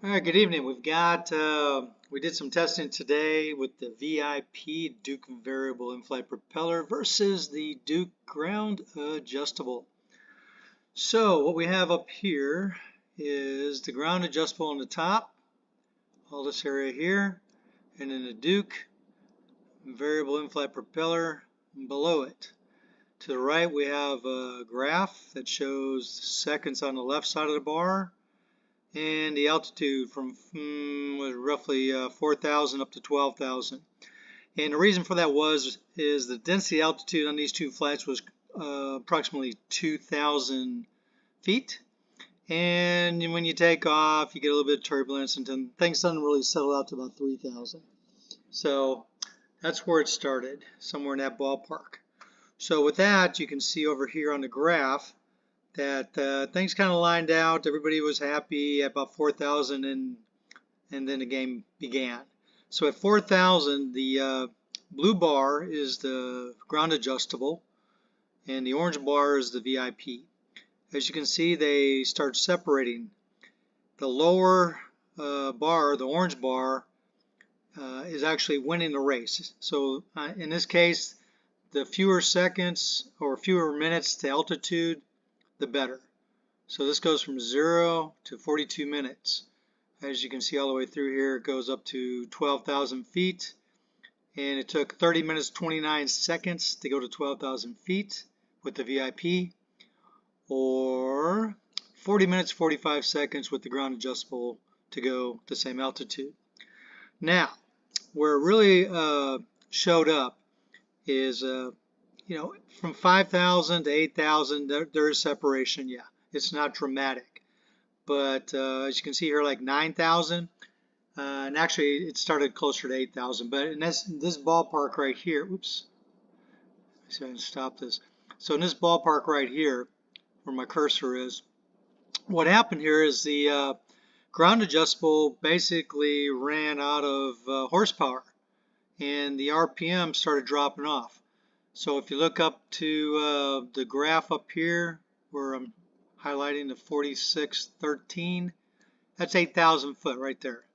All right, good evening. We did some testing today with the VIP Duke variable in-flight propeller versus the Duke ground adjustable. So what we have up here is the ground adjustable on the top, all this area here, and then the Duke variable in-flight propeller below it. To the right we have a graph that shows seconds on the left side of the bar, and the altitude from was roughly 4,000 up to 12,000. And the reason for that is the density altitude on these two flights was approximately 2,000 feet. And when you take off, you get a little bit of turbulence, and then things doesn't really settle out to about 3,000. So that's where it started, somewhere in that ballpark. So with that, you can see over here on the graph that things kind of lined out. Everybody was happy at about 4,000, and then the game began. So at 4,000, the blue bar is the ground adjustable, and the orange bar is the VIP. As you can see, they start separating. The lower bar, the orange bar, is actually winning the race. So in this case, the fewer seconds or fewer minutes to altitude, the better. So this goes from 0 to 42 minutes. As you can see all the way through here, it goes up to 12,000 feet. And it took 30 minutes 29 seconds to go to 12,000 feet with the VIP, or 40 minutes 45 seconds with the ground adjustable to go the same altitude. Now, where it really showed up is from 5,000 to 8,000, there is separation. Yeah, it's not dramatic, but as you can see here, like 9,000, and actually it started closer to 8,000. But in this ballpark right here, oops, let's see if I can stop this. So in this ballpark right here, where my cursor is, what happened here is the ground adjustable basically ran out of horsepower, and the RPM started dropping off. So if you look up to the graph up here where I'm highlighting the 4613, that's 8,000 foot right there.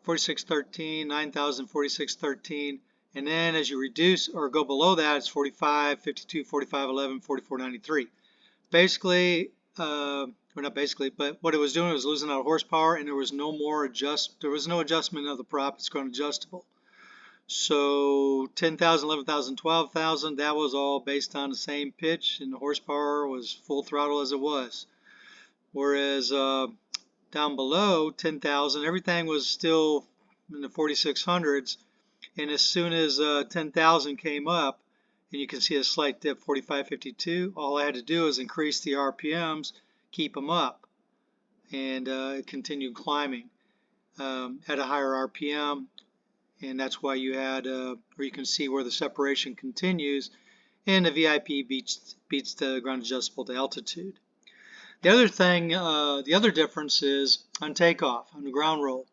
4613, 9,000, 4613, and then as you reduce or go below that, it's 45, 52, 45, 11, 44, 93. Basically, well, not basically, but what it was doing was losing out of horsepower, and there was no adjustment of the prop. It's ground adjustable. So 10,000, 11,000, 12,000, that was all based on the same pitch, and the horsepower was full throttle as it was. Whereas down below 10,000, everything was still in the 4600s, and as soon as 10,000 came up, and you can see a slight dip, 45, 52, all I had to do is increase the RPMs, keep them up, and it continued climbing at a higher RPM. And that's why you had, or you can see where the separation continues, and the VIP beats the ground adjustable to altitude. The other thing, the other difference is on takeoff, on the ground roll.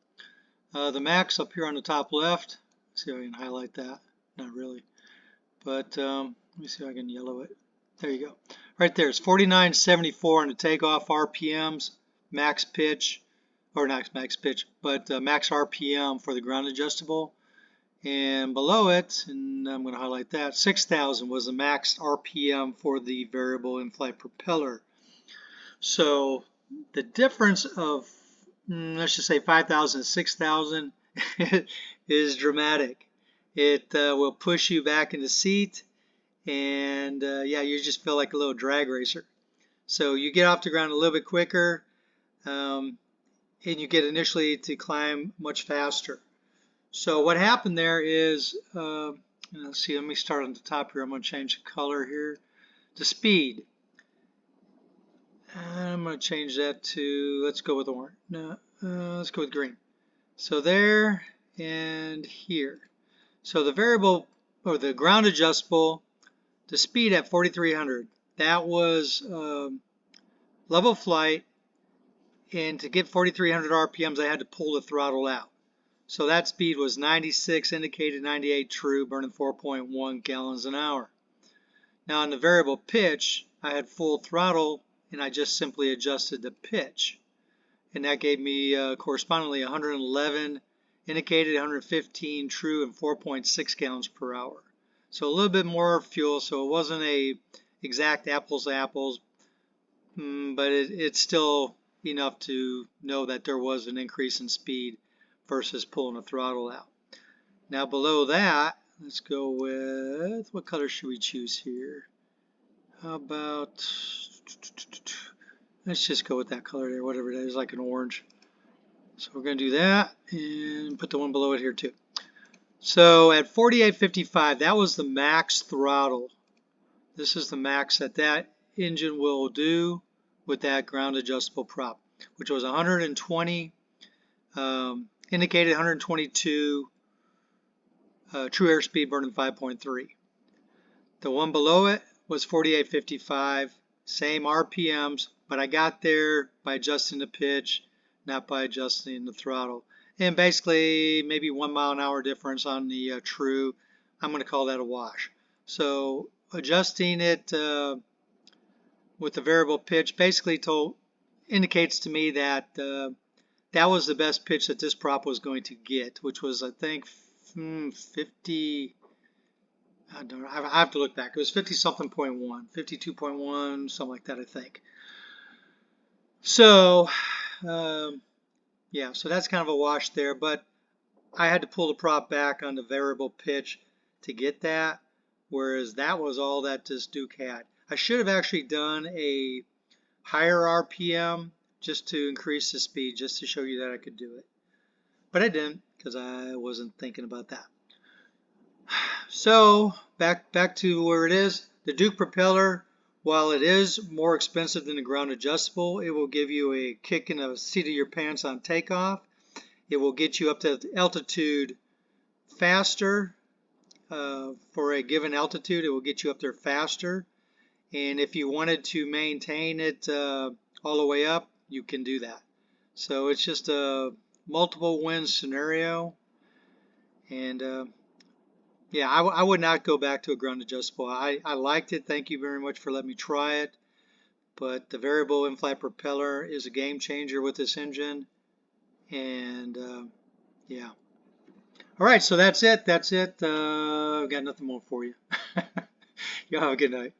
The max up here on the top left, let's see if I can highlight that, not really, but let me see if I can yellow it. There you go. Right there, it's 49.74 on the takeoff RPMs, max pitch, or not max pitch, but max RPM for the ground adjustable. And below it, and I'm going to highlight that, 6,000 was the max RPM for the variable in-flight propeller. So the difference of, let's just say 5,000 to 6,000 is dramatic. It will push you back in the seat, and yeah, you just feel like a little drag racer. So you get off the ground a little bit quicker, and you get initially to climb much faster. So what happened there is, let's see, let me start on the top here. I'm going to change the color here to speed. I'm going to change that to, let's go with orange. No, let's go with green. So there and here. So the variable, or the ground adjustable, the speed at 4,300, that was level flight, and to get 4,300 RPMs, I had to pull the throttle out. So that speed was 96, indicated 98 true, burning 4.1 gallons an hour. Now on the variable pitch, I had full throttle, and I just simply adjusted the pitch. and that gave me correspondingly 111 indicated, 115 true, and 4.6 gallons per hour. So a little bit more fuel, so it wasn't a exact apples to apples, but it's still enough to know that there was an increase in speed versus pulling the throttle out. Now below that, let's go with, what color should we choose here? How about, let's just go with that color there, whatever it is, like an orange. So we're going to do that and put the one below it here too. So at 48.55, that was the max throttle. This is the max that engine will do with that ground adjustable prop, which was 120, indicated 122, true airspeed burning 5.3. The one below it was 48.55, same RPMs, but I got there by adjusting the pitch, not by adjusting the throttle. And basically maybe 1 mile an hour difference on the true. I'm going to call that a wash. So adjusting it with the variable pitch basically indicates to me that that was the best pitch that this prop was going to get, which was, I think, 50. I don't know. I have to look back. It was 50 something 0.1, 52.1, something like that, I think. So, yeah, so that's kind of a wash there, but I had to pull the prop back on the variable pitch to get that, whereas that was all that this Duke had. I should have actually done a higher RPM just to increase the speed, just to show you that I could do it. But I didn't, because I wasn't thinking about that. So back to where it is. The Duke propeller, while it is more expensive than the ground adjustable, it will give you a kick in the seat of your pants on takeoff. It will get you up to altitude faster. For a given altitude, it will get you up there faster. And if you wanted to maintain it all the way up, you can do that. So it's just a multiple win scenario. And yeah, I would not go back to a ground adjustable. I liked it. Thank you very much for letting me try it. But the variable in-flight propeller is a game changer with this engine. And yeah. All right, so that's it. I've got nothing more for you. Y'all have a good night.